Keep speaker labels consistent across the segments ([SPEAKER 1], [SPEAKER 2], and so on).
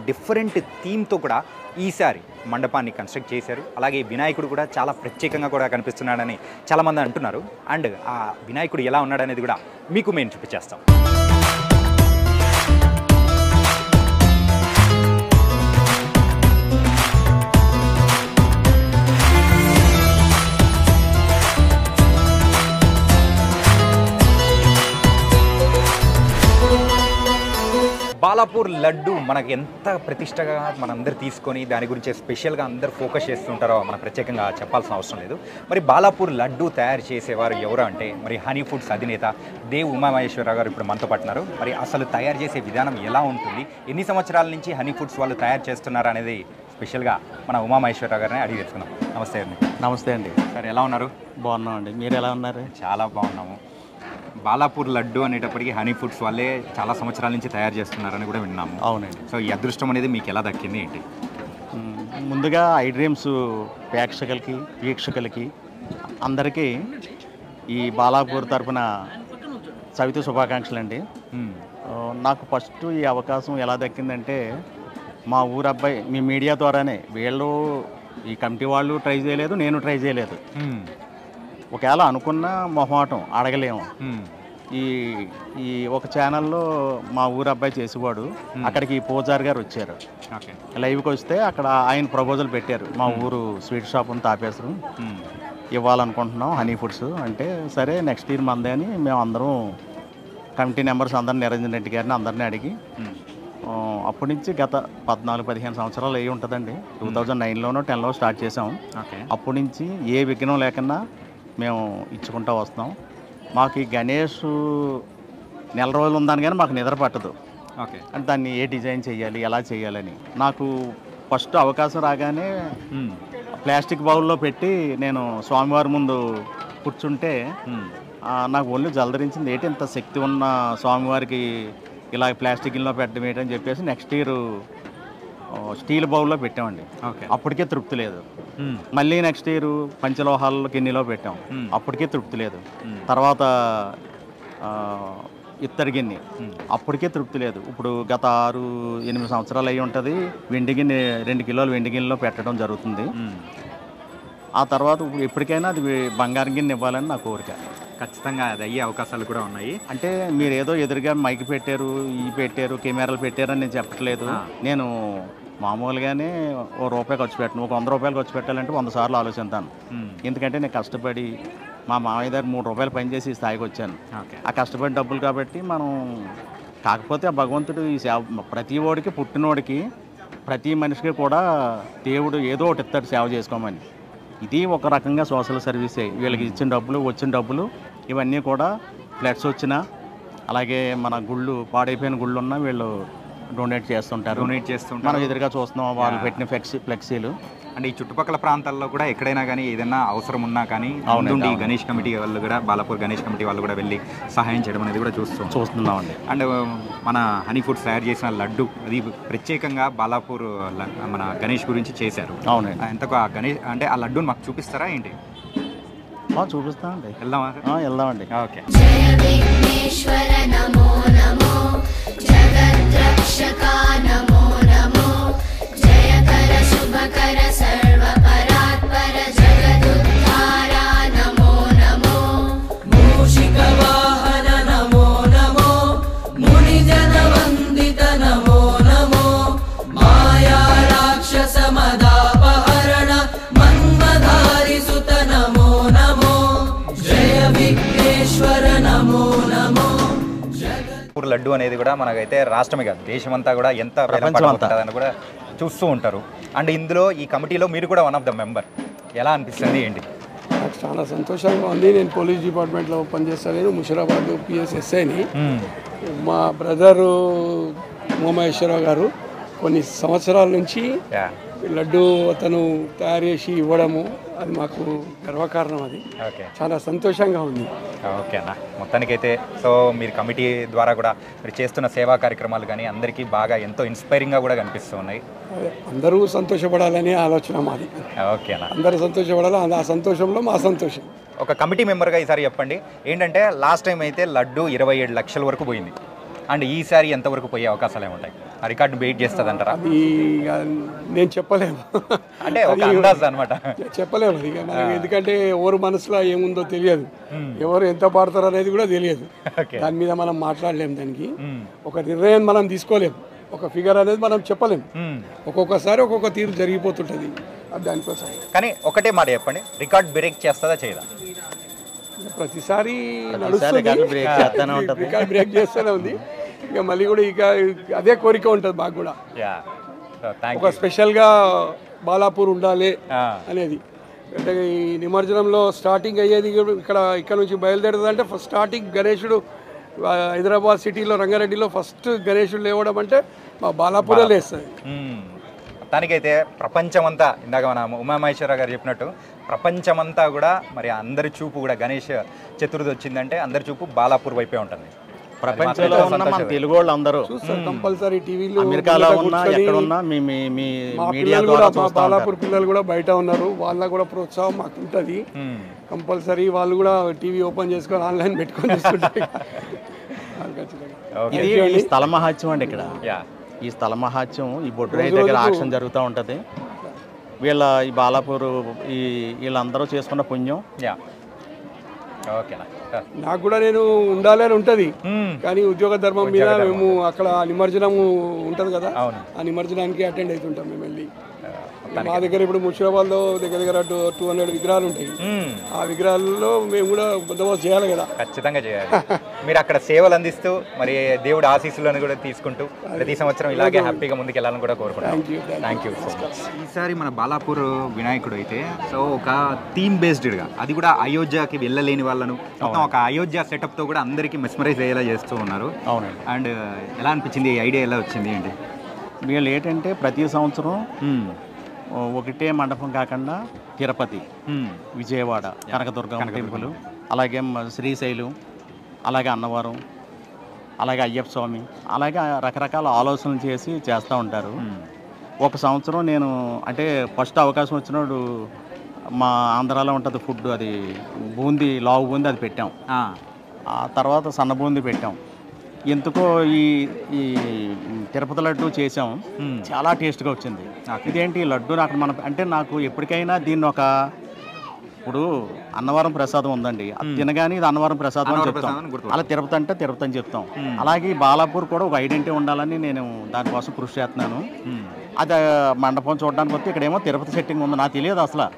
[SPEAKER 1] Different థీమ్తో కూడా ఈసారి మండపాన్ని కన్స్ట్రక్ట్ చేశారు. అలాగే వినాయకుడు కూడా చాలా ప్రత్యేకంగా కూడా కనిపిస్తున్నాడని చాలామంది అంటున్నారు. అండ్ ఆ వినాయకుడు ఎలా ఉన్నాడనేది కూడా మీకు మేము చూపించేస్తాం. బాలాపూర్ లడ్డు మనకు ఎంత ప్రతిష్టగా మనందరూ తీసుకొని దాని గురించి స్పెషల్గా అందరూ ఫోకస్ చేస్తుంటారో మనం ప్రత్యేకంగా చెప్పాల్సిన అవసరం లేదు. మరి బాలాపూర్ లడ్డు తయారు చేసేవారు ఎవరు అంటే మరి హనీ ఫుడ్స్ అధినేత దేవ్ ఉమామహేశ్వరరావు గారు ఇప్పుడు మనతో పాటున్నారు. మరి అసలు తయారు చేసే విధానం ఎలా ఉంటుంది, ఎన్ని సంవత్సరాల నుంచి హనీ ఫుడ్స్ వాళ్ళు తయారు చేస్తున్నారు అనేది స్పెషల్గా మన ఉమామహేశ్వరరావు గారిని అడిగి తెలుసుకున్నాం. నమస్తే అండి.
[SPEAKER 2] నమస్తే అండి.
[SPEAKER 1] సార్ ఎలా ఉన్నారు?
[SPEAKER 2] బాగున్నామండి. మీరు ఎలా ఉన్నారు?
[SPEAKER 1] చాలా బాగున్నాము. బాలాపూర్ లడ్డు అనేటప్పటికీ హనీ ఫుడ్స్ వాళ్ళే చాలా సంవత్సరాల నుంచి తయారు చేస్తున్నారని కూడా విన్నాము.
[SPEAKER 2] అవునండి.
[SPEAKER 1] సో ఈ అదృష్టం అనేది మీకు ఎలా దక్కింది ఏంటి?
[SPEAKER 2] ముందుగా ఐ డ్రీమ్స్ వీక్షకులకి అందరికీ ఈ బాలాపూర్ తరపున సవిత శుభాకాంక్షలు అండి. నాకు ఫస్ట్ ఈ అవకాశం ఎలా దక్కిందంటే మా ఊరు అబ్బాయి మీ మీడియా ద్వారానే, వీళ్ళు ఈ కమిటీ వాళ్ళు ట్రై చేయలేదు, నేను ట్రై చేయలేదు. ఒకవేళ అనుకున్న మొహమాటం అడగలేము. ఈ ఒక ఛానల్లో మా ఊరు అబ్బాయి చేసేవాడు, అక్కడికి పూజారి గారు వచ్చారు. లైవ్కి వస్తే అక్కడ ఆయన ప్రపోజల్ పెట్టారు, మా ఊరు స్వీట్ షాప్ ఉంది తాపేశ్వరం, ఇవ్వాలనుకుంటున్నాం హనీ ఫుడ్స్ అంటే, సరే నెక్స్ట్ ఇయర్ మందే అని మేము అందరం కమిటీ మెంబర్స్ అందరిని, నిరంజన్ రెడ్డి గారిని అందరినీ అడిగి అప్పటి నుంచి గత 14-15 సంవత్సరాలు అయ్యి ఉంటుందండి. 2009లోనో 10లో స్టార్ట్ చేసాం. అప్పటి నుంచి ఏ విఘ్నం లేకుండా మేము ఇచ్చుకుంటూ వస్తున్నాం. మాకు ఈ గణేష్ నెల రోజులు ఉందని కానీ మాకు నిద్ర పట్టదు. అంటే దాన్ని ఏ డిజైన్ చేయాలి, ఎలా చేయాలని నాకు ఫస్ట్ అవకాశం రాగానే ప్లాస్టిక్ బౌల్లో పెట్టి నేను స్వామివారి ముందు కూర్చుంటే నాకు ఒళ్ళు జలధరించింది. ఏంటి ఇంత శక్తి ఉన్న స్వామివారికి ఇలా ప్లాస్టిక్ గిన్నెలో పెట్టడం ఏంటని చెప్పేసి నెక్స్ట్ ఇయర్ స్టీల్ బౌల్లో పెట్టామండి. అప్పటికే తృప్తి లేదు. మళ్ళీ నెక్స్ట్ ఇయర్ పంచలోహాల్లో గిన్నెలో పెట్టాం, అప్పటికే తృప్తి లేదు. తర్వాత ఇత్తడి గిన్నె, అప్పటికే తృప్తి లేదు. ఇప్పుడు గత 6-8 సంవత్సరాలు అయ్యి ఉంటుంది వెండి గిన్నె, 2 కిలోలు వెండి గిన్నెలో పెట్టడం జరుగుతుంది. ఆ తర్వాత ఎప్పటికైనా అది బంగారం గిన్నె ఇవ్వాలని నా కోరిక.
[SPEAKER 1] ఖచ్చితంగా అది అయ్యే అవకాశాలు కూడా ఉన్నాయి.
[SPEAKER 2] అంటే మీరు ఏదో ఎదురుగా మైక్ పెట్టారు, పెట్టారు, కెమెరాలు పెట్టారు అని నేను చెప్పట్లేదు. నేను మామూలుగానే ₹1 ఖర్చు పెట్టను. ఒక ₹100 ఖర్చు పెట్టాలంటే 100 సార్లు ఆలోచిస్తాను. ఎందుకంటే నేను కష్టపడి మా మామయ్య దగ్గర ₹3 పనిచేసి ఈ స్థాయికి వచ్చాను. ఆ కష్టపడి డబ్బులు కాబట్టి మనం, కాకపోతే ఆ భగవంతుడు ఈ సేవ ప్రతి ఓడికి, పుట్టినోడికి, ప్రతి మనిషికి కూడా దేవుడు ఏదో ఒకటి ఇస్తాడు సేవ చేసుకోమని. ఇది ఒక రకంగా సోషల్ సర్వీసే. వీళ్ళకి ఇచ్చిన డబ్బులు, వచ్చిన డబ్బులు ఇవన్నీ కూడా ఫ్లడ్స్ వచ్చినా, అలాగే మన గుళ్ళు పాడైపోయిన గుళ్ళు ఉన్నా వీళ్ళు డొనేట్ చేస్తుంటారు. మనం ఎదురుగా చూస్తున్నాం వాళ్ళు పెట్టిన ఫ్లెక్సీలు.
[SPEAKER 1] అంటే ఈ చుట్టుపక్కల ప్రాంతాల్లో కూడా ఎక్కడైనా కానీ ఏదైనా అవసరం ఉన్నా కానీ ఈ గణేష్ కమిటీ వాళ్ళు కూడా, బాలాపూర్ గణేష్ కమిటీ వాళ్ళు కూడా వెళ్ళి సహాయం చేయడం అనేది కూడా చూస్తున్నామండి. అండ్ మన హనీ ఫుడ్స్ తయారు చేసిన లడ్డు అది ప్రత్యేకంగా బాలాపూర్ మన గణేష్ గురించి చేశారు.
[SPEAKER 2] అవునండి.
[SPEAKER 1] ఎంతకు ఆ గణేష్ అంటే ఆ లడ్డూని మాకు చూపిస్తారా ఏంటి?
[SPEAKER 2] చూపిస్తామండి.
[SPEAKER 1] వెళ్దామండి. ఓకే.
[SPEAKER 3] నమో నమో జయకర శుభకర సర్వపరాత్పర జగదుద్ధార నమో నమో మూషిక వాహన నమో నమో మునిజన వందిత నమో నమో మాయా రాక్షస మదాపహరణ మన్మధారి సుత నమో నమో జయ విఘ్నేశ్వర నమో నమో.
[SPEAKER 1] లడ్డు అనేది కూడా మనకైతే రాష్ట్రమే కాదు, దేశమంతా కూడా ఎంత ఉంటుందని కూడా చూస్తూ ఉంటారు. అండ్ ఇందులో ఈ కమిటీలో మీరు కూడా వన్ ఆఫ్ ద మెంబర్. ఎలా అనిపిస్తుంది ఏంటి?
[SPEAKER 4] నాకు చాలా సంతోషంగా ఉంది. నేను పోలీస్ డిపార్ట్మెంట్లో పనిచేస్తాను, ముషిరాబాద్ PSSIని. మా బ్రదరు ఉమామహేశ్వరరావు గారు కొన్ని సంవత్సరాల నుంచి లడ్డు అతను తయారు చేసి ఇవ్వడము, అది మాకు గర్వకారణం. అది చాలా సంతోషంగా ఉంది.
[SPEAKER 1] ఓకేనా, మొత్తానికైతే సో మీరు కమిటీ ద్వారా కూడా మీరు చేస్తున్న సేవా కార్యక్రమాలు కానీ అందరికీ బాగా ఎంతో ఇన్స్పైరింగ్గా కూడా కనిపిస్తూ ఉన్నాయి.
[SPEAKER 4] అందరూ సంతోషపడాలనే ఆలోచన మాది.
[SPEAKER 1] ఓకేనా,
[SPEAKER 4] అందరూ సంతోషపడాలి, ఆ సంతోషంలో మా సంతోషం.
[SPEAKER 1] ఒక కమిటీ మెంబర్గా ఈసారి చెప్పండి ఏంటంటే, లాస్ట్ టైం అయితే లడ్డు 27 లక్షల వరకు పోయింది. అండ్ ఈసారి ఎంతవరకు పోయే అవకాశాలు ఏముంటాయి? ఆ రికార్డు బీట్ చేస్తుంది అంటారా?
[SPEAKER 4] అది నేను చెప్పలేము,
[SPEAKER 1] అంటే ఒక అందాజ్ అనమాట.
[SPEAKER 4] చెప్పలేము అది మనకి, ఎందుకంటే ఎవరు మనసులో ఏముందో తెలియదు, ఎవరు ఎంత పాడతారో అనేది కూడా తెలియదు. దాని మీద మనం మాట్లాడలేము, దానికి ఒక నిర్ణయం మనం తీసుకోలేము, ఒక ఫిగర్ అనేది మనం చెప్పలేము. ఒక్కొక్కసారి ఒక్కొక్క తీరు జరిగిపోతుంటుంది దానికోసం.
[SPEAKER 1] కానీ ఒకటే మాట చెప్పండి, రికార్డ్ బ్రేక్ చేస్తుందా చేయదా?
[SPEAKER 4] ప్రతిసారి నడుస్తుంది, రికార్డ్ బ్రేక్ చేస్తూనే ఉంది. ఇక మళ్ళీ కూడా ఇక అదే కోరిక ఉంటుంది మాకు కూడా, ఒక స్పెషల్గా బాలాపూర్ ఉండాలి అనేది. అంటే ఈ నిమజ్జనంలో స్టార్టింగ్ అయ్యేది ఇక్కడ నుంచి బయలుదేరుతుంది అంటే ఫస్ట్ స్టార్టింగ్ గణేశుడు హైదరాబాద్ సిటీలో రంగారెడ్డిలో ఫస్ట్ గణేశుడు లేవడం అంటే మా బాలాపూరే లేస్తుంది.
[SPEAKER 1] మొత్తానికైతే ప్రపంచమంతా, ఇందాక మన ఉమామహేశ్వరరావు గారు చెప్పినట్టు ప్రపంచమంతా కూడా మరి అందరి చూపు కూడా గణేష్ చతుర్థి వచ్చిందంటే అందరి చూపు బాలాపూర్ వైపే ఉంటుంది.
[SPEAKER 2] ప్రపంచంలో ఉన్న మన తెలుగు వాళ్ళు అందరూ
[SPEAKER 4] కంపల్సరీ టీవీలో
[SPEAKER 2] అమెరికాలో ఉన్నా ఎక్కడ ఉన్నా మీ మీడియా ద్వారా
[SPEAKER 4] బాలాపూర్ పిల్లలు కూడా బయట ఉన్నారు, వాళ్ళ కూడా ప్రోత్సాహం మాకు ఉంటుంది. కంపల్సరీ వాళ్ళు కూడా టీవీ ఓపెన్ చేసుకొని ఆన్లైన్ పెట్టుకొని చూస్తుంటారు.
[SPEAKER 2] ఇది ఈ స్థల మహాత్యం అండి. ఇక్కడ ఈ స్థల మహాత్యం ఈ బొడ్రాయి దగ్గర ఆక్షన్ జరుగుతూ ఉంటుంది. ఈ బాలాపూర్ వీళ్ళందరూ చేసుకున్న పుణ్యం.
[SPEAKER 4] నాకు కూడా నేను ఉండాలని ఉంటుంది, కానీ ఉద్యోగ ధర్మం మీద మేము అక్కడ నిమజ్జనం ఉంటుంది కదా, ఆ నిమజ్జనానికి అటెండ్ అవుతుంటాం మేము వెళ్ళి. మా దగ్గర ఇప్పుడు ముషిరాబాద్లో దగ్గర 200 విగ్రహాలు ఉంటాయి. ఆ విగ్రహాల్లో మేము కూడా బందోబస్తు చేయాలి కదా.
[SPEAKER 1] ఖచ్చితంగా చేయాలి. మీరు అక్కడ సేవలు అందిస్తూ మరి దేవుడు ఆశీస్సులను కూడా తీసుకుంటూ ప్రతి సంవత్సరం ఇలాగే హ్యాపీగా ముందుకు వెళ్ళాలని కూడా కోరుకుంటాం. Thank you so much. ఈసారి మన బాలాపూర్ వినాయకుడు అయితే సో ఒక థీమ్ బేస్డ్గా, అది కూడా అయోధ్యకి వెళ్ళలేని వాళ్ళను మొత్తం ఒక అయోధ్య సెటప్తో కూడా అందరికీ మెస్మరైజ్ అయ్యేలా చేస్తూ ఉన్నారు.
[SPEAKER 2] అవునండి.
[SPEAKER 1] అండ్ ఎలా అనిపించింది, ఈ ఐడియా ఎలా వచ్చింది ఏంటి?
[SPEAKER 2] వీళ్ళు ఏంటంటే ప్రతి సంవత్సరం ఒకటే మండపం కాకుండా తిరుపతి, విజయవాడ కనకదుర్గం టెంపుల్, అలాగే శ్రీశైలం, అలాగే అన్నవరం, అలాగే అయ్యప్ప స్వామి, అలాగే రకరకాల ఆలోచనలు చేస్తూ ఉంటారు. ఒక సంవత్సరం నేను అంటే ఫస్ట్ అవకాశం వచ్చినప్పుడు మా ఆంధ్రాలో ఉంటుంది ఫుడ్, అది బూందీ, లావు బూందీ అది పెట్టాం. ఆ తర్వాత సన్న బూందీ పెట్టాం. ఎందుకో ఈ తిరుపతి లడ్డు చేసాం, చాలా టేస్ట్గా వచ్చింది. ఇదేంటి లడ్డు నాకు నాకు ఎప్పటికైనా దీన్ని ఇప్పుడు అన్నవరం ప్రసాదం ఉందండి, అది తినగానే ఇది అన్నవరం ప్రసాదం అని చెప్తాం, అలా తిరుపతి అంటే తిరుపతి అని చెప్తాం. అలాగే బాలాపూర్ కూడా ఒక ఐడెంటిటీ ఉండాలని నేను దానికోసం కృషి చేస్తున్నాను. అది మండపం చూడడానికి వస్తే ఇక్కడేమో తిరుపతి సెట్టింగ్ ఉంది, నాకు తెలియదు అసలు.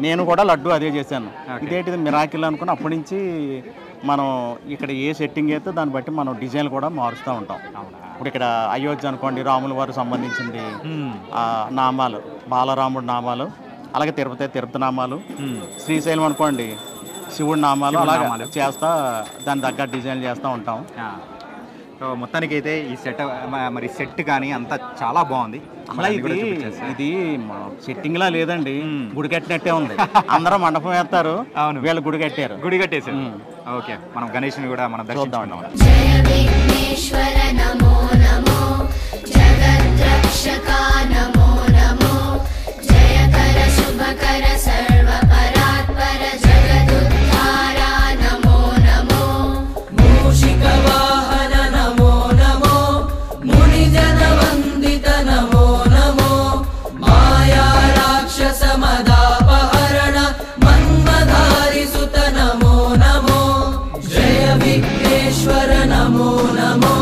[SPEAKER 2] నేను కూడా లడ్డు అదే చేశాను. ఇదేంటిది మిరాకిల్ అనుకుని అప్పటి నుంచి మనం ఇక్కడ ఏ సెట్టింగ్ అయితే దాన్ని బట్టి మనం డిజైన్లు కూడా మారుస్తూ ఉంటాం. ఇప్పుడు ఇక్కడ అయోధ్య అనుకోండి, రాముల వారు సంబంధించింది నామాలు, బాలరాముడు నామాలు, అలాగే తిరుపతి నామాలు, శ్రీశైలం అనుకోండి శివుడి నామాలు, అలాగే చేస్తా దాని తగ్గ డిజైన్ చేస్తూ ఉంటాం.
[SPEAKER 1] సో మొత్తానికి అయితే ఈ సెట్ కానీ అంతా చాలా బాగుంది.
[SPEAKER 2] ఇది సెట్టింగ్ లా లేదండి, గుడి కట్టినట్టే ఉంది. అందరూ మండపం వేస్తారు, వీళ్ళు గుడి కట్టేశారు.
[SPEAKER 1] ఓకే, మనం గణేష్ని కూడా మనం దర్శించుకుందాం.
[SPEAKER 3] జయ విఘ్నేశ్వర నమో నమో, జగద్రక్షక నమో నమో, జయకర శుభకర సర్వపరాత్పర జగదుద్ధార నమో నమో, మూషిక వాహన నమో నమో, మునిజన వందిత నమో నమో, మాయా రాక్షస మదాపహరణ మన్మధారి సుత నమో నమో, జయ విఘ్నేశ్వర నమో నమో,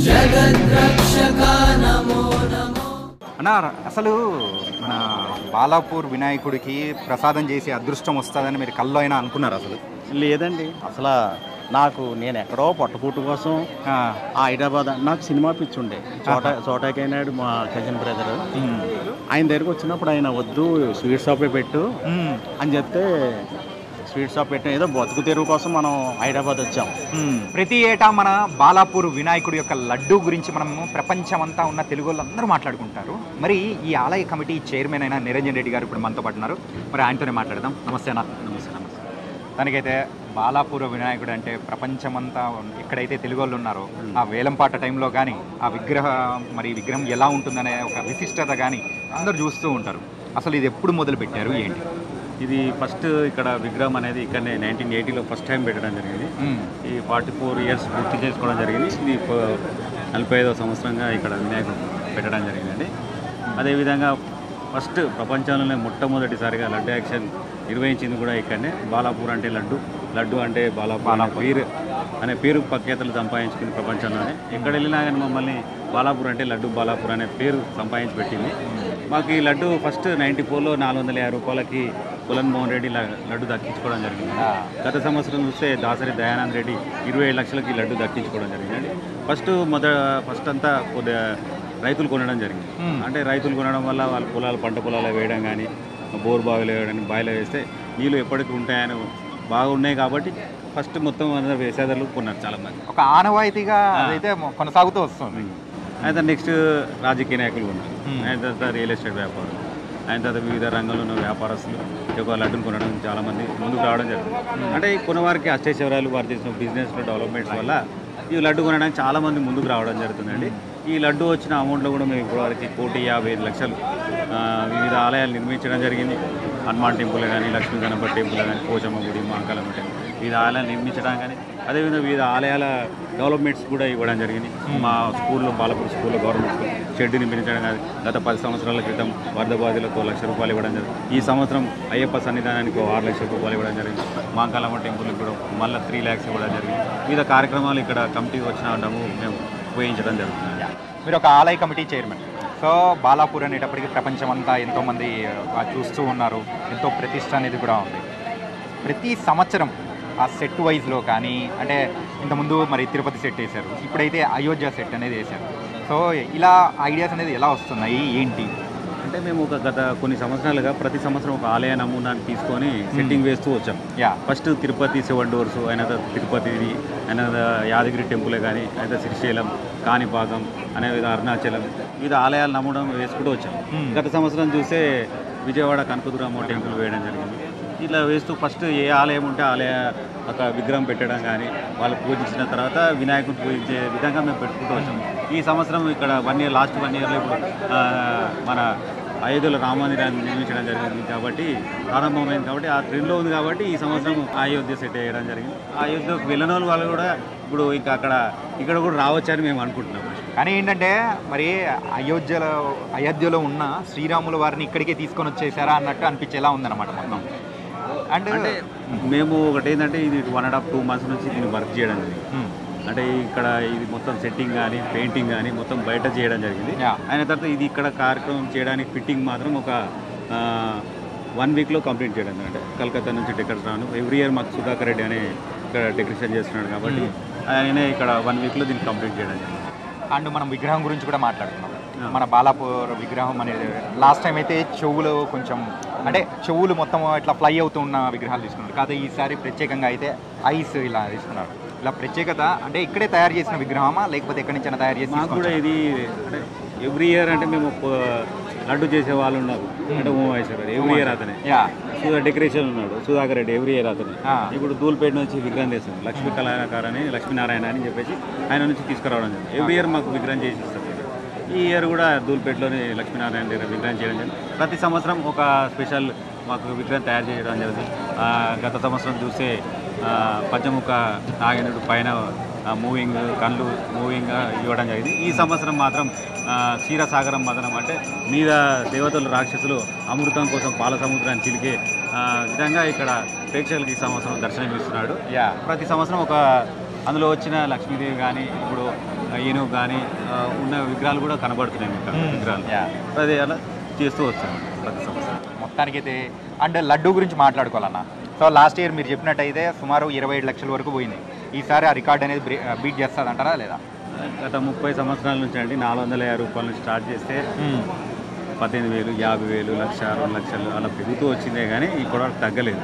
[SPEAKER 3] జగద్రక్షక నమో నమో.
[SPEAKER 1] అన్న, అసలు మన బాలాపూర్ వినాయకుడికి ప్రసాదం చేసే అదృష్టం వస్తుందని మీరు కల్లో అయినా అనుకున్నారు? అసలు
[SPEAKER 2] లేదండి. అసలు నేను ఎక్కడో పట్టుకూటు కోసం హైదరాబాద్, నాకు సినిమా పిచ్చి ఉండే. చోటాకైనాడు మా కజిన్ బ్రదర్, ఆయన దగ్గరకు వచ్చినప్పుడు ఆయన వద్దు స్వీట్ షాపే పెట్టు అని చెప్తే స్వీట్ షాప్ పెట్టాం. ఏదో బతుకు తెరువు కోసం మనం హైదరాబాద్ వచ్చాం.
[SPEAKER 1] ప్రతి ఏటా మన బాలాపూర్ వినాయకుడి యొక్క లడ్డు గురించి మనము ప్రపంచమంతా ఉన్న తెలుగు వాళ్ళు అందరూ మాట్లాడుకుంటారు. మరి ఈ ఆలయ కమిటీ చైర్మన్ అయిన నిరంజన్ రెడ్డి గారు ఇప్పుడు మనతో పాటు ఉన్నారు. మరి ఆయనతోనే మాట్లాడదాం. నమస్తే అన్న.
[SPEAKER 2] నమస్తే.
[SPEAKER 1] దానికైతే బాలాపూర్ వినాయకుడు అంటే ప్రపంచమంతా ఎక్కడైతే తెలుగు వాళ్ళు ఉన్నారో ఆ వేలంపాట టైంలో కానీ ఆ విగ్రహం ఎలా ఉంటుందనే ఒక విశిష్టత కానీ అందరూ చూస్తూ ఉంటారు. అసలు ఇది ఎప్పుడు మొదలు పెట్టారు, ఏంటి?
[SPEAKER 5] ఇది ఫస్ట్ ఇక్కడ విగ్రహం అనేది ఇక్కడనే 1980లో ఫస్ట్ టైం పెట్టడం జరిగింది. ఈ 44 ఇయర్స్ పూర్తి చేసుకోవడం జరిగింది. ఇది 45వ సంవత్సరంగా ఇక్కడ వినాయకుడు పెట్టడం జరిగిందండి. అదేవిధంగా ఫస్ట్ ప్రపంచంలోనే మొట్టమొదటిసారిగా లడ్డు యాక్షన్ నిర్వహించింది కూడా ఇక్కడనే. బాలాపూర్ అంటే లడ్డు అంటే బాలాపూర్ అనే పేరు ప్రఖ్యాతలు సంపాదించుకుంది ప్రపంచంలోనే. ఎక్కడ వెళ్ళినా కానీ మమ్మల్ని బాలాపూర్ అంటే బాలాపూర్ అనే పేరు సంపాదించి పెట్టింది. మాకు ఈ లడ్డు ఫస్ట్ 94లో 450 రూపాయలకి కులన్ మోహన్ రెడ్డి లడ్డు దక్కించుకోవడం జరిగింది. గత సంవత్సరం చూస్తే దాసరి దయానంద్ రెడ్డి 27 లక్షలకి లడ్డు దక్కించుకోవడం జరిగిందండి. ఫస్ట్ అంతా కొద్దిగా రైతులు కొనడం జరిగింది. అంటే రైతులు కొనడం వల్ల వాళ్ళ పంట పొలాలు వేయడం కానీ బోర్ బావిలో వేయడానికి బావిలో వేస్తే నీళ్ళు ఎప్పటికీ ఉంటాయని బాగున్నాయి కాబట్టి ఫస్ట్ మొత్తం అందరూ వేసేదారులు కొన్నారు చాలామంది.
[SPEAKER 1] ఒక ఆనవాయితీగా అదైతే కొనసాగుతూ వస్తుంది.
[SPEAKER 5] అయితే నెక్స్ట్ రాజకీయ నాయకులు ఉన్నారు, ఆయన తర్వాత రియల్ ఎస్టేట్ వ్యాపారం, ఆయన తర్వాత వివిధ రంగంలో ఉన్న వ్యాపారస్తులు ఒక లడ్డును కొనడం చాలామంది ముందుకు రావడం జరుగుతుంది. అంటే ఈ కొనవారికి అష్టైశ్వర్యాలు వారు చేసిన బిజినెస్లో డెవలప్మెంట్స్ వల్ల ఈ లడ్డు కొనడానికి చాలామంది ముందుకు రావడం జరుగుతుందండి. ఈ లడ్డు వచ్చిన అమౌంట్లో కూడా మేము ఇప్పటివరకు 1,55,00,000 వివిధ ఆలయాలు నిర్మించడం జరిగింది. హనుమాన్ టెంపుల్ కానీ, లక్ష్మీ గణపతి టెంపుల్ కానీ, పోచమ్మ గుడి, మహాకాళమ్మ టెంపుల్, వివిధ ఆలయాలు నిర్మించడం కానీ, అదేవిధంగా వివిధ ఆలయాల డెవలప్మెంట్స్ కూడా ఇవ్వడం జరిగింది. మా స్కూల్లో బాలపూర్ స్కూల్లో గవర్నమెంట్ స్కూల్ షెడ్ నిర్మించడం కానీ గత 10 సంవత్సరాల క్రితం వరద బాధితులకు 1,00,000 రూపాయలు ఇవ్వడం జరిగింది. ఈ సంవత్సరం అయ్యప్ప సన్నిధానానికి 6,00,000 రూపాయలు ఇవ్వడం జరిగింది. మహాకాళమ్మ టెంపుల్కి కూడా మళ్ళీ 3 lakhs ఇవ్వడం జరిగింది. వివిధ కార్యక్రమాలు ఇక్కడ కమిటీ వచ్చిన డబ్బు మేము ఉపయోగించడం జరుగుతుంది.
[SPEAKER 1] మీరు ఒక ఆలయ కమిటీ చైర్మన్. సో బాలాపూర్ అనేటప్పటికి ప్రపంచం అంతా ఎంతోమంది చూస్తూ ఉన్నారు, ఎంతో ప్రతిష్ట అనేది కూడా ఉంది. ప్రతి సంవత్సరం ఆ సెట్ వైజ్లో కానీ, అంటే ఇంతకుముందు మరి తిరుపతి సెట్ వేశారు, ఇప్పుడైతే అయోధ్య సెట్ అనేది వేశారు. సో ఇలా ఐడియాస్ అనేది ఎలా వస్తున్నాయి ఏంటి
[SPEAKER 5] అంటే మేము గత కొన్ని సంవత్సరాలుగా ప్రతి సంవత్సరం ఒక ఆలయ నమూనాన్ని తీసుకొని సెట్టింగ్ వేస్తూ వచ్చాం. ఫస్ట్ తిరుపతి 7 doors, ఆయన తిరుపతిది, ఆయన యాదగిరి టెంపుల్ కానీ, అయితే శ్రీశైలం, కాణిపాకం, అనే విధంగా అరుణాచలం, వివిధ ఆలయాల నమూనా వేసుకుంటూ వచ్చాం. గత సంవత్సరం చూస్తే విజయవాడ కనకదుర్గమ్మ టెంపుల్ వేయడం జరిగింది. ఇలా వేస్తూ ఫస్ట్ ఏ ఆలయం ఉంటే ఆలయ ఒక విగ్రహం పెట్టడం కానీ, వాళ్ళు పూజించిన తర్వాత వినాయకుడిని పూజించే విధంగా మేము పెట్టుకుంటూ వచ్చాము. ఈ సంవత్సరం ఇక్కడ లాస్ట్ 1 yearలో ఇప్పుడు మన అయోధ్యలో రామ మందిరాన్ని నిర్మించడం జరిగింది కాబట్టి, ప్రారంభమైంది కాబట్టి, ఆ ట్రెండ్లో ఉంది కాబట్టి ఈ సంవత్సరం అయోధ్య సెట్ వేయడం జరిగింది. అయోధ్యకు వెళ్ళిన వాళ్ళు కూడా ఇప్పుడు ఇంకా ఇక్కడ కూడా రావచ్చని మేము అనుకుంటున్నాం.
[SPEAKER 1] కానీ ఏంటంటే మరి అయోధ్యలో ఉన్న శ్రీరాముల వారిని ఇక్కడికే తీసుకొని వచ్చేసారా అన్నట్టు అనిపించేలా ఉందన్నమాట మొత్తం.
[SPEAKER 5] అంటే మేము ఒకటి ఏంటంటే ఇది 1.5-2 months నుంచి దీన్ని వర్క్ చేయడం జరిగింది. అంటే ఇక్కడ ఇది మొత్తం సెట్టింగ్ కానీ, పెయింటింగ్ కానీ మొత్తం బయట చేయడం జరిగింది. అయిన తర్వాత ఇది ఇక్కడ కార్యక్రమం చేయడానికి ఫిట్టింగ్ మాత్రం ఒక 1 weekలో కంప్లీట్ చేయడం. అంటే కలకత్తా నుంచి డెకరేషన్ రాను, ఎవ్రీ ఇయర్ మాకు సుధాకర్ రెడ్డి అనే ఇక్కడ డెకరేషన్ చేస్తున్నాడు కాబట్టి ఆయనే ఇక్కడ 1 weekలో దీన్ని కంప్లీట్ చేయడం జరిగింది.
[SPEAKER 1] అండ్ మనం విగ్రహం గురించి కూడా మాట్లాడుతున్నాం. మన బాలాపూర్ విగ్రహం అనేది లాస్ట్ టైం అయితే చెవులు కొంచెం అంటే చెవులు మొత్తం ఇట్లా ఫ్లై అవుతూ ఉన్న విగ్రహాలు తీసుకున్నారు. కాదు ఈసారి ప్రత్యేకంగా అయితే ఐస్ ఇలా తీసుకున్నారు. ఇలా ప్రత్యేకత అంటే ఇక్కడే తయారు చేసిన విగ్రహమా లేకపోతే ఎక్కడి నుంచి తయారు చేసి?
[SPEAKER 5] మాకు కూడా ఇది అంటే ఎవ్రీ ఇయర్ అంటే మేము లడ్డు చేసే వాళ్ళు ఉన్నారు. అంటే ఉమామహేశ్వర ఎవ్రీ ఇయర్ అతనే, డెకరేషన్ ఉన్నాడు సుధాకర్ రెడ్డి ఎవ్రీ ఇయర్ అతనే. ఇప్పుడు దూల్పేట నుంచి విగ్రహం చేస్తాం, లక్ష్మీ కళాకారు అని, లక్ష్మీనారాయణ అని చెప్పేసి ఆయన నుంచి తీసుకురావడం జరిగింది. ఎవ్రీ ఇయర్ మాకు విగ్రహం చేసి ఇస్తారు. ఈ ఇయర్ కూడా దూల్పేటలోని లక్ష్మీనారాయణ దగ్గర విగ్రహం చేయడం జరిగింది. ప్రతి సంవత్సరం ఒక స్పెషల్ మాకు విగ్రహం తయారు చేయడం జరుగుతుంది. గత సంవత్సరం చూస్తే పంచముఖ నాగేంద్రుడు పైన మూవింగ్ కళ్ళు మూవింగ్ ఇవ్వడం జరిగింది. ఈ సంవత్సరం మాత్రం క్షీరసాగరం మదనం అంటే మీద దేవతలు రాక్షసులు అమృతం కోసం పాల సముద్రాన్ని చిలికే విధంగా ఇక్కడ ప్రేక్షకులకి ఈ సంవత్సరం దర్శనం ఇస్తున్నాడు. ప్రతి సంవత్సరం ఒక అందులో వచ్చిన లక్ష్మీదేవి కానీ, ఇప్పుడు ఏనుగు కానీ ఉన్న విగ్రహాలు కూడా కనబడుతున్నాయి మీకు విగ్రహాలు. అదే అలా చేస్తూ వచ్చాను ప్రతి సంవత్సరం.
[SPEAKER 1] మొత్తానికైతే అండ్ లడ్డూ గురించి మాట్లాడుకోవాలన్నా. సో లాస్ట్ ఇయర్ మీరు చెప్పినట్టయితే సుమారు 27 లక్షల వరకు పోయింది. ఈసారి ఆ రికార్డ్ అనేది బీట్ చేస్తుంది అంటారా లేదా?
[SPEAKER 5] గత 30 సంవత్సరాల నుంచి అండి 450 రూపాయల నుంచి స్టార్ట్ చేస్తే 18,000, 50,000, 1,00,000, 2 లక్షలు అలా పెరుగుతూ వచ్చిందే కానీ ఇప్పుడు వరకు తగ్గలేదు.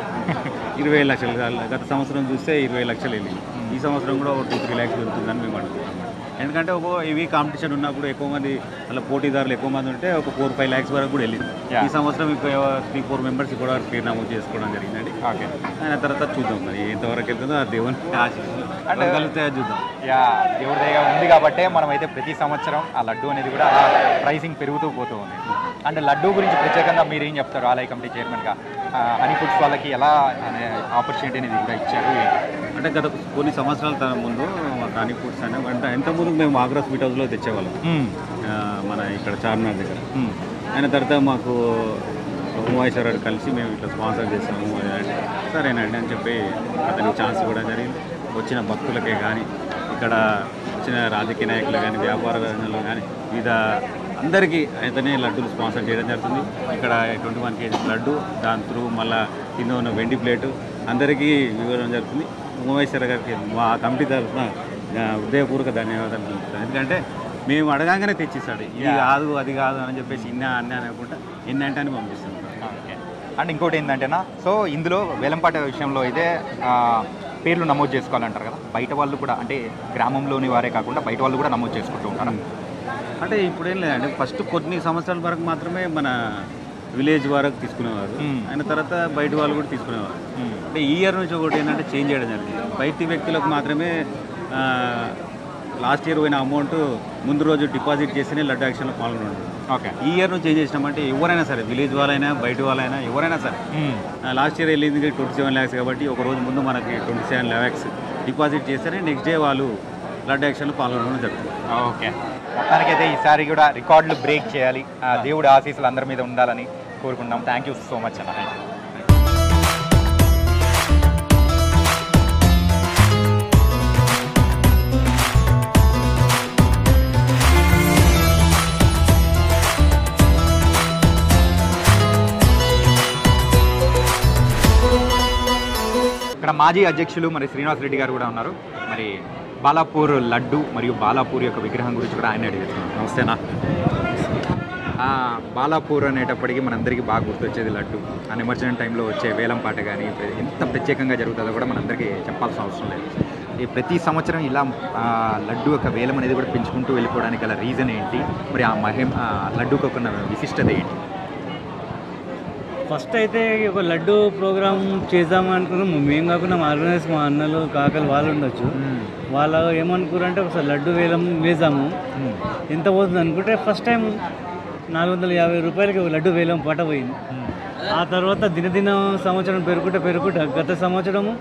[SPEAKER 5] 20 లక్షలు గత సంవత్సరం చూస్తే 20 లక్షలు వెళ్ళింది. ఈ సంవత్సరం కూడా ఒక 2-3 lakhs పెరుగుతుందని మేము అనుకుంటున్నాం. ఎందుకంటే ఒక ఇవి కాంపిటీషన్ ఉన్నప్పుడు ఎక్కువ మంది అలా పోటీదారులు ఎక్కువ మంది ఉంటే ఒక 4-5 lakhs వరకు కూడా వెళ్ళింది. ఈ సంవత్సరం ఇంకా 3-4 members కూడా పేరు నమోదు చేసుకోవడం జరిగిందండి. ఓకే, ఆయన తర్వాత చూద్దాం మరి ఎంతవరకు వెళ్తుందో ఆ దేవుని ఆశిస్తే చూద్దాం.
[SPEAKER 1] దేవుడి దయ ఉంది కాబట్టే మనమైతే ప్రతి సంవత్సరం ఆ లడ్డు అనేది కూడా ప్రైసింగ్ పెరుగుతూ పోతూ ఉంది. అండ్ లడ్డు గురించి ప్రత్యేకంగా మీరు ఏం చెప్తారు ఆలయ కమిటీ చైర్మన్గా? హనీ ఫుడ్స్ వాళ్ళకి ఎలా ఆపర్చునిటీ అనేది కూడా ఇచ్చారు?
[SPEAKER 5] అంటే గత కొన్ని సంవత్సరాల ముందు రాణి ఫుడ్స్ అని అంటే ఇంతకుముందు మేము ఆగ్రా స్వీట్ హౌస్లో తెచ్చేవాళ్ళం మన ఇక్కడ చార్మినార్ దగ్గర. అయిన తర్వాత మాకు ఉమాయేశ్వర గారు కలిసి మేము ఇట్లా స్పాన్సర్ చేస్తాము అంటే సరేనండి అని చెప్పి అతనికి ఛాన్స్ కూడా జరిగింది. వచ్చిన భక్తులకే కానీ ఇక్కడ వచ్చిన రాజకీయ నాయకులు కానీ వ్యాపార రంగంలో కానీ వివిధ అందరికీ అయితేనే లడ్డూలు స్పాన్సర్ చేయడం జరుగుతుంది. ఇక్కడ 21 kg లడ్డు దాని త్రూ మళ్ళీ కింద ఉన్న వెండి ప్లేటు అందరికీ ఇవ్వడం జరుగుతుంది. ఉమాయేశ్వర గారికి మా కమిటీ తరఫున హృదయపూర్వక ధన్యవాదాలు తెలుపుతాను. ఎందుకంటే మేము అడగానే తెచ్చిస్తాడు, ఇది కాదు అది కాదు అని చెప్పేసి ఇన్న అన్నీ అనుకుంటా ఎన్నంటే అని పంపిస్తాం.
[SPEAKER 1] ఓకే. అండ్ ఇంకోటి ఏంటంటేనా, సో ఇందులో వేలంపాట విషయంలో అయితే పేర్లు నమోదు చేసుకోవాలంటారు కదా, బయట వాళ్ళు కూడా అంటే గ్రామంలోని వారే కాకుండా బయట వాళ్ళు కూడా నమోదు చేసుకుంటూ ఉంటారు.
[SPEAKER 5] అంటే ఇప్పుడేం లేదండి, ఫస్ట్ కొన్ని సంవత్సరాల వరకు మాత్రమే మన విలేజ్ వరకు తీసుకునేవారు, అయిన తర్వాత బయట వాళ్ళు కూడా తీసుకునేవారు. అంటే ఈ ఇయర్ నుంచి ఒకటి ఏంటంటే చేంజ్ చేయడం జరిగింది. బయటి వ్యక్తులకు మాత్రమే లాస్ట్ ఇయర్ పోయిన అమౌంట్ ముందు రోజు డిపాజిట్ చేస్తేనే లడ్డు యాక్షన్లో పాల్గొనండి.
[SPEAKER 1] ఓకే.
[SPEAKER 5] ఈ ఇయర్ నుంచి ఏం చేసినామంటే ఎవరైనా సరే విలేజ్ వాళ్ళైనా బయట వాళ్ళైనా ఎవరైనా సరే లాస్ట్ ఇయర్ వెళ్ళింది 27 lakhs కాబట్టి ఒక రోజు ముందు మనకి 27 lakhs డిపాజిట్ చేస్తేనే నెక్స్ట్ డే వాళ్ళు లడ్డు యాక్షన్లో పాల్గొనడం జరుగుతుంది.
[SPEAKER 1] ఓకే. మొత్తానికైతే ఈసారి కూడా రికార్డులు బ్రేక్ చేయాలి, దేవుడి ఆశీస్సులు అందరి మీద ఉండాలని కోరుకుంటాం. థ్యాంక్ యూ సో మచ్ అన్న. ఇక్కడ మాజీ అధ్యక్షులు మరి శ్రీనివాస్ రెడ్డి గారు కూడా ఉన్నారు. మరి బాలాపూర్ లడ్డు మరియు బాలాపూర్ యొక్క విగ్రహం గురించి కూడా ఆయన అడిగేస్తున్నాం. నమస్తేనా. బాలాపూర్ అనేటప్పటికీ మనందరికీ బాగా గుర్తొచ్చేది లడ్డు. ఆ నిమజ్జనం టైంలో వచ్చే వేలం పాట కానీ ఎంత ప్రత్యేకంగా జరుగుతుందో కూడా మనందరికీ చెప్పాల్సిన అవసరం లేదు. ఈ ప్రతి సంవత్సరం ఇలా లడ్డు యొక్క వేలం అనేది కూడా పెంచుకుంటూ వెళ్ళిపోవడానికి గల రీజన్ ఏంటి, మరి ఆ లడ్డూకి ఒక విశిష్టత ఏంటి?
[SPEAKER 6] ఫస్ట్ అయితే ఒక లడ్డు ప్రోగ్రామ్ చేద్దామనుకున్నాం మేము, కాకుండా మా ఆర్గనైజ్ మా అన్నలు కాకలు వాళ్ళు ఉండొచ్చు. వాళ్ళు ఏమనుకున్నారంటే ఒకసారి లడ్డు వేలం వేసాము, ఎంత పోతుంది అనుకుంటే ఫస్ట్ టైం 450 రూపాయలకి లడ్డు వేలం పాట పోయింది. ఆ తర్వాత దినదిన సంవత్సరం పెరుగుకుంటా గత సంవత్సరము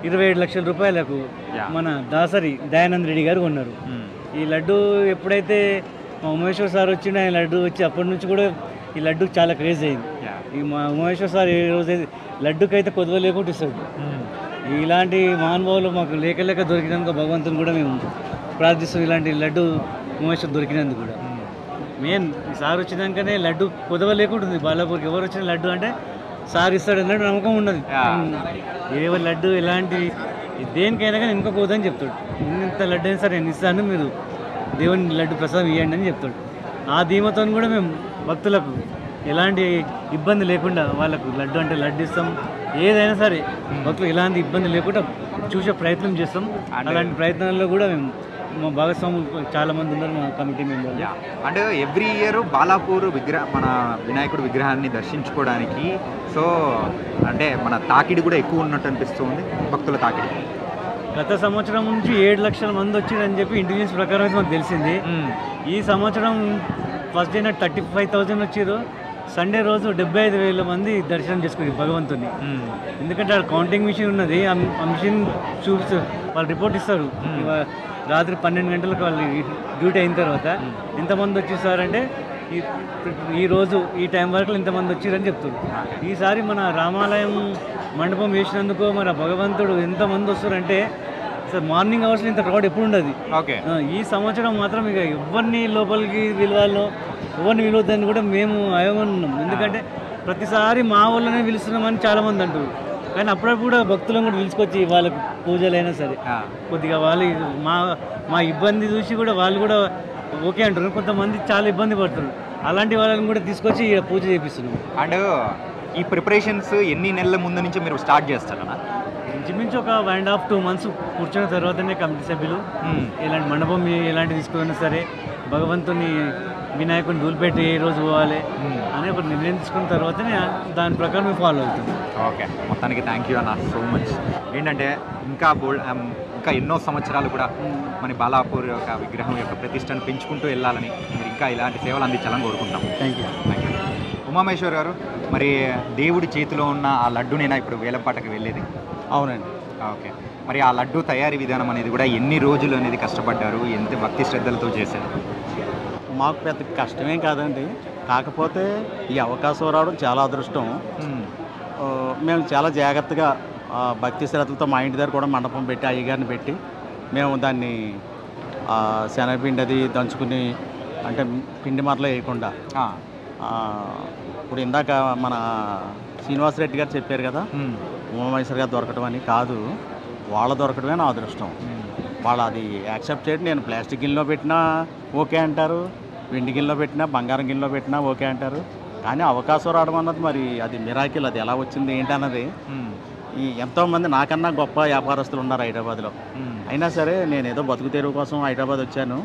[SPEAKER 6] 27 లక్షల రూపాయలకు మన దాసరి దయానంద్ రెడ్డి గారు కొన్నారు. ఈ లడ్డు ఎప్పుడైతే మా ఉమేశ్వర్ సార్ వచ్చిండు, ఆయన లడ్డు వచ్చి అప్పటి నుంచి కూడా ఈ లడ్డు చాలా క్రేజ్ అయింది. ఈ మా ఉమేశ్వర్ సార్ ఏ రోజు లడ్డుకి అయితే కొద్దిగా లేకుండా ఇస్తాడు. ఇలాంటి మహానుభావులు మాకు లేక దొరికినందుకు భగవంతుని కూడా మేము ప్రార్థిస్తాం. ఇలాంటి లడ్డు ఉమేశ్వర్ దొరికినందుకు కూడా మెయిన్ సార్ వచ్చినాకనే లడ్డు కొద్దిగా లేకుంటుంది. బాలాపూర్కి ఎవరు వచ్చిన లడ్డు అంటే సార్ ఇస్తాడు అన్నట్టు నమ్మకం ఉన్నది. ఏ లడ్డు ఎలాంటి దేనికైనా కానీ ఇంకొక పోదని చెప్తాడు. ఇంత లడ్డు అయినా సరే నేను ఇస్తాను, మీరు దేవుని లడ్డు ప్రసాదం ఇవ్వండి అని చెప్తాడు. ఆ ధీమతో కూడా మేము భక్తులకు ఎలాంటి ఇబ్బంది లేకుండా వాళ్ళకు లడ్డు అంటే లడ్డు ఇస్తాం. ఏదైనా సరే భక్తులు ఎలాంటి ఇబ్బంది లేకుండా చూసే ప్రయత్నం చేస్తాం. అలాంటి ప్రయత్నాల్లో కూడా మేము మా భాగస్వాములు చాలామంది ఉన్నారు మా కమిటీ మెంబర్లు.
[SPEAKER 1] అంటే ఎవ్రీ ఇయర్ బాలాపూర్ మన వినాయకుడి విగ్రహాన్ని దర్శించుకోవడానికి సో అంటే మన తాకిడి కూడా ఎక్కువ ఉన్నట్టు అనిపిస్తుంది, భక్తుల తాకిడి.
[SPEAKER 6] గత సంవత్సరం నుంచి 7 లక్షల మంది వచ్చిరని చెప్పి ఇంటెలిజెన్స్ ప్రకారం అయితే మాకు తెలిసింది. ఈ సంవత్సరం ఫస్ట్ డే 35,000 వచ్చారు. సండే రోజు 75,000 మంది దర్శనం చేసుకుని భగవంతుని. ఎందుకంటే అక్కడ కౌంటింగ్ మిషన్ ఉన్నది, ఆ మిషన్ చూపిస్తారు, వాళ్ళు రిపోర్ట్ ఇస్తారు. రాత్రి 12 గంటలకు వాళ్ళు డ్యూటీ అయిన తర్వాత ఎంతమంది వచ్చేసారంటే ఈరోజు ఈ టైం వరకు ఇంతమంది వచ్చిరని చెప్తారు. ఈసారి మన రామాలయం మండపం వేసినందుకు మన భగవంతుడు ఎంతమంది వస్తారంటే సార్ మార్నింగ్ అవర్స్లో ఇంత క్రౌడ్ ఎప్పుడు ఉండదు.
[SPEAKER 1] ఓకే.
[SPEAKER 6] ఈ సంవత్సరం మాత్రం ఇక ఎవరిని లోపలికి విలువల్లో ఎవరిని విలువద్దని కూడా మేము అయోమన్నాం. ఎందుకంటే ప్రతిసారి మా వాళ్ళనే పిలుస్తున్నామని చాలామంది అంటారు, కానీ అప్పుడప్పుడు కూడా భక్తులను కూడా పిలుచుకొచ్చి వాళ్ళకి పూజలైనా సరే కొద్దిగా వాళ్ళు మా ఇబ్బంది చూసి కూడా వాళ్ళు కూడా ఓకే అంటారు. కొంతమంది చాలా ఇబ్బంది పడుతున్నారు, అలాంటి వాళ్ళని కూడా తీసుకొచ్చి పూజ చేపిస్తున్నాం.
[SPEAKER 1] అండ్ ఈ ప్రిపరేషన్స్ ఎన్ని నెలల ముందు నుంచి మీరు స్టార్ట్ చేస్తారన్నా?
[SPEAKER 6] ఇంచుమించు ఒక 1.5 to 2 months కూర్చున్న తర్వాతనే కమిటీ సభ్యులు ఎలాంటి మండపం ఎలాంటి తీసుకున్నా సరే భగవంతుని వినాయకుని దూలిపెట్టి ఏ రోజు పోవాలి అని ఒక నిర్ణయం తీసుకున్న తర్వాతనే దాని ప్రకారం మేము ఫాలో అవుతుంది.
[SPEAKER 1] ఓకే. మొత్తానికి థ్యాంక్ యూ అన్న సో మచ్. ఏంటంటే ఇంకా ఎన్నో సంవత్సరాలు కూడా మన బాలాపూర్ యొక్క విగ్రహం యొక్క ప్రతిష్టను పెంచుకుంటూ వెళ్ళాలని, మీరు ఇంకా ఇలాంటి సేవలు అందించాలని కోరుకుంటాం.
[SPEAKER 6] Thank you.
[SPEAKER 1] ఉమామేశ్వర్ గారు, మరి దేవుడి చేతిలో ఉన్న ఆ లడ్డునేనా ఇప్పుడు వేలంపాటకి వెళ్ళేది?
[SPEAKER 2] అవునండి.
[SPEAKER 1] ఓకే. మరి ఆ లడ్డు తయారీ విధానం అనేది కూడా ఎన్ని రోజులు అనేది కష్టపడ్డారు, ఎంత భక్తి శ్రద్ధలతో చేశారు?
[SPEAKER 2] మాకు పెద్ద కష్టమేం కాదండి, కాకపోతే ఈ అవకాశం రావడం చాలా అదృష్టం. మేము చాలా జాగ్రత్తగా భక్తి శ్రద్ధలతో మా ఇంటి దగ్గర కూడా మండపం పెట్టి అయ్యగారిని పెట్టి మేము దాన్ని శనగపిండి అది దంచుకుని, అంటే పిండి మరలో వేయకుండా. ఇప్పుడు ఇందాక మన శ్రీనివాసరెడ్డి గారు చెప్పారు కదా, ఉమామహేశ్వర్ గారు దొరకడం అని, కాదు, వాళ్ళ దొరకడమే నా అదృష్టం. వాళ్ళు అది యాక్సెప్ట్ చేయడం. నేను ప్లాస్టిక్ గిన్నెలో పెట్టినా ఓకే అంటారు, వెండి గిన్నెలో పెట్టినా, బంగారం గిన్నెలో పెట్టినా ఓకే అంటారు. కానీ అవకాశం రావడం అన్నది మరి అది మిరాకిల్, అది ఎలా వచ్చింది ఏంటన్నది. ఈ ఎంతోమంది నాకన్నా గొప్ప వ్యాపారస్తులు ఉన్నారు హైదరాబాద్లో. అయినా సరే నేను ఏదో బతుకు తెరువు కోసం హైదరాబాద్ వచ్చాను.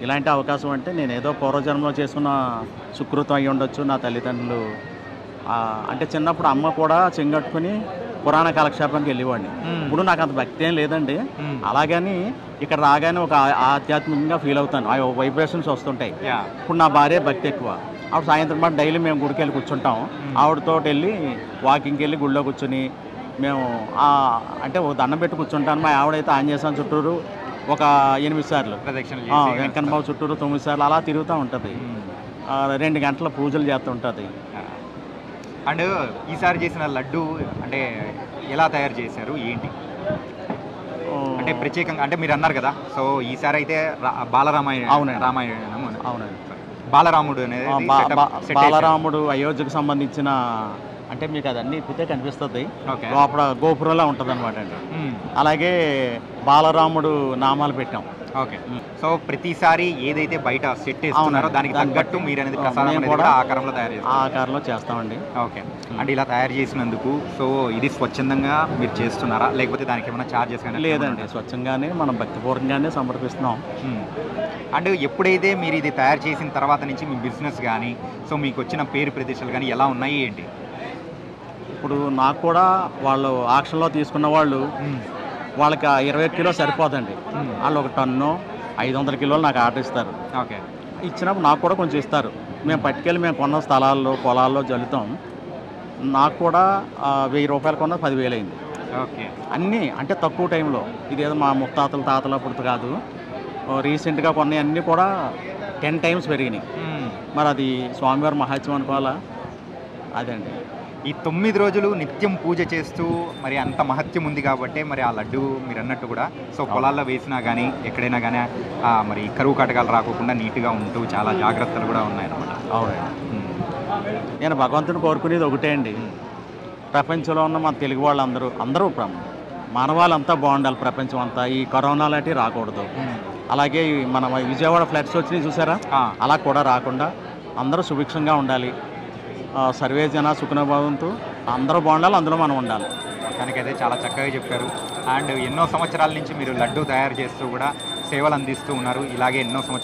[SPEAKER 2] ఇలాంటి అవకాశం అంటే నేను ఏదో పూర్వజన్మలో చేసుకున్న సుకృతం అయ్యి ఉండొచ్చు. నా తల్లిదండ్రులు అంటే చిన్నప్పుడు అమ్మ కూడా చెంగట్టుకుని పురాణ కాలక్షేపానికి వెళ్ళేవాడిని. ఇప్పుడు నాకు అంత భక్తి ఏం లేదండి. అలాగని ఇక్కడ రాగానే ఒక ఆధ్యాత్మికంగా ఫీల్ అవుతాను, ఆ వైబ్రేషన్స్ వస్తుంటాయి. ఇప్పుడు నా భార్య భక్తి ఎక్కువ. ఆవిడ సాయంత్రం పాటు డైలీ మేము గుడికి వెళ్ళి కూర్చుంటాం. ఆవిడతో వెళ్ళి వాకింగ్కి వెళ్ళి గుడిలో కూర్చొని మేము అంటే ఒక దండం పెట్టి కూర్చుంటాను. మా ఆవిడైతే ఆంజనేయ చుట్టూరు ఒక 8 సార్లు, వెంకన్నబాబు చుట్టూరు 9 సార్లు అలా తిరుగుతూ ఉంటుంది. 2 గంటల పూజలు చేస్తూ ఉంటుంది.
[SPEAKER 1] అండ్ ఈసారి చేసిన లడ్డు అంటే ఎలా తయారు చేశారు, ఏంటి అంటే ప్రత్యేకంగా? అంటే మీరు అన్నారు కదా, సో ఈసారి అయితే రామాయణం బాలరాముడు అనేది
[SPEAKER 2] బాలరాముడు అయోధ్యకు సంబంధించిన, అంటే మీకు అదన్నీ ఇప్పితే కనిపిస్తుంది, లోపల గోపురంలో ఉంటుంది అనమాట అండి. అలాగే బాలరాముడు నామాలు పెట్టాం.
[SPEAKER 1] ఓకే. సో ప్రతిసారి ఏదైతే బయట సెట్ చేస్తున్నారో దానికి తగ్గట్టు మీరు అనేది ప్రసాదం కూడా ఆకారంలో తయారు చేస్తారు?
[SPEAKER 2] ఆకారంలో చేస్తామండి.
[SPEAKER 1] ఓకే. అంటే ఇలా తయారు చేసినందుకు సో ఇది స్వచ్ఛందంగా మీరు చేస్తున్నారా, లేకపోతే దానికి ఏమైనా ఛార్జెస్ కానీ?
[SPEAKER 2] లేదండి, స్వచ్ఛంగానే మనం భక్తిపూర్వకంగానే సమర్పిస్తున్నాం.
[SPEAKER 1] అండ్ ఎప్పుడైతే మీరు ఇది తయారు చేసిన తర్వాత నుంచి మీ బిజినెస్ కానీ, సో మీకు వచ్చిన పేరు ప్రతిష్టలు కానీ ఎలా ఉన్నాయి, ఏంటి?
[SPEAKER 2] ఇప్పుడు నాకు కూడా వాళ్ళు ఆక్షన్లో తీసుకున్న వాళ్ళు వాళ్ళకి 20 కిలో సరిపోదండి. వాళ్ళు 1 టన్ను 500 కిలోలు నాకు ఆర్డర్ ఇస్తారు.
[SPEAKER 1] ఓకే.
[SPEAKER 2] ఇచ్చినప్పుడు నాకు కూడా కొంచెం ఇస్తారు. మేము పట్టుకెళ్ళి మేము కొన్న స్థలాల్లో పొలాల్లో జల్లుతాం. నాకు కూడా 1000 రూపాయలు కొన్న 10,000 అయింది.
[SPEAKER 1] ఓకే.
[SPEAKER 2] అన్నీ అంటే తక్కువ టైంలో. ఇదేదో మా ముత్తాతల తాతల పుడుతు కాదు, రీసెంట్గా కొన్న అన్నీ కూడా 10 టైమ్స్ పెరిగినాయి. మరి అది స్వామివారి మహాత్మ్యం అనుకోవాలా. అదండి,
[SPEAKER 1] ఈ 9 రోజులు నిత్యం పూజ చేస్తూ మరి అంత మహత్యం ఉంది కాబట్టి మరి ఆ లడ్డు మీరు అన్నట్టు కూడా సో పొలాల్లో వేసినా కానీ ఎక్కడైనా కానీ మరి కరువు కాటకాలు రాకుండా నీట్గా ఉంటూ చాలా జాగ్రత్తలు కూడా ఉన్నాయన్నమాట.
[SPEAKER 2] అవునండి. నేను భగవంతుని కోరుకునేది ఒకటే అండి, ప్రపంచంలో ఉన్న మన తెలుగు వాళ్ళందరూ మానవాళ్ళంతా బాగుండాలి. ప్రపంచం అంతా ఈ కరోనా లాంటివి రాకూడదు. అలాగే మన విజయవాడ ఫ్లడ్స్ వచ్చినాయి చూసారా, అలా కూడా రాకుండా అందరూ సుభిక్షంగా ఉండాలి. సర్వే జన సుఖనభవంతు, అందరూ బాగుండాలి, అందులో మనం ఉండాలి.
[SPEAKER 1] మొత్తానికైతే చాలా చక్కగా చెప్పారు. అండ్ ఎన్నో సంవత్సరాల నుంచి మీరు లడ్డు తయారు చేస్తూ కూడా సేవలు అందిస్తూ ఉన్నారు. ఇలాగే ఎన్నో సంవత్సరాలు